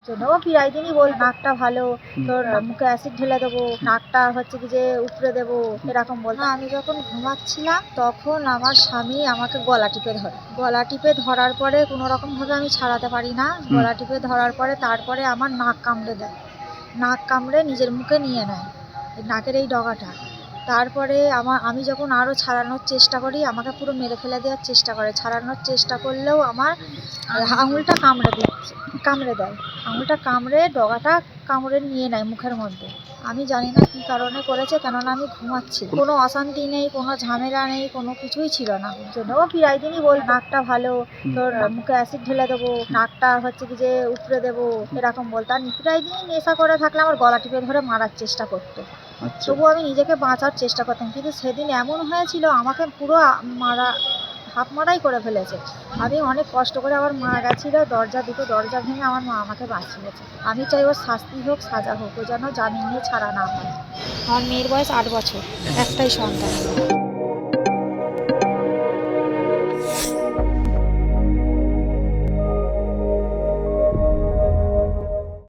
জন্য ও প্রায় দিনই বল নাকটা ভালো, তোর মুখে অ্যাসিড ঢেলে দেবো, নাকটা হচ্ছে কি যে উপড়ে দেবো, এরকম বলতো। আমি যখন ঘুমাচ্ছিলাম তখন আমার স্বামী আমাকে গলা টিপে ধরার পরে কোনো রকম ভাবে আমি ছাড়াতে পারি না। গলা টিপে ধরার পরে তারপরে আমার নাক কামড়ে দেয়, নাক কামড়ে নিজের মুখে নিয়ে নেয় এই নাকের এই ডগাটা। তারপরে আমি যখন আরও ছাড়ানোর চেষ্টা করি আমাকে পুরো মেরে ফেলে দেওয়ার চেষ্টা করে। ছাড়ানোর চেষ্টা করলেও আমার আঙুলটা কামড়ে দেয়, আঙুলটা কামড়ে ডগাটা কামড়ে নিয়ে নেয় মুখের মধ্যে। আমি জানি না কী কারণে করেছে, কেননা আমি ঘুমাচ্ছি, কোনো অশান্তি নেই, কোনো ঝামেলা নেই, কোনো কিছুই ছিল না। ওর জন্য ও প্রায় দিনই বল নাকটা ভালো, তোর মুখে অ্যাসিড ঢেলে দেবো, নাকটা হচ্ছে কি যে উপড়ে দেবো, এরকম বলতো। আর প্রায় দিনই নেশা করে থাকলে আমার গলা টিপে ধরে মারার চেষ্টা করতো। তবু আমি নিজেকে বাঁচার চেষ্টা করতাম, কিন্তু সেদিন এমন হয়েছিল আমাকে পুরো হাফ মারাই করে ফেলেছে। আমি অনেক কষ্ট করে আমার মা গেছিলো, দুটো দরজা ভেঙে আমার মা আমাকে বাঁচিয়েছে। আমি চাই ওর শাস্তি হোক, সাজা হোক, ও যেন জামিন নিয়ে ছাড়া না হয়। আমার মেয়ের বয়স 8 বছর, একটাই সন্তান।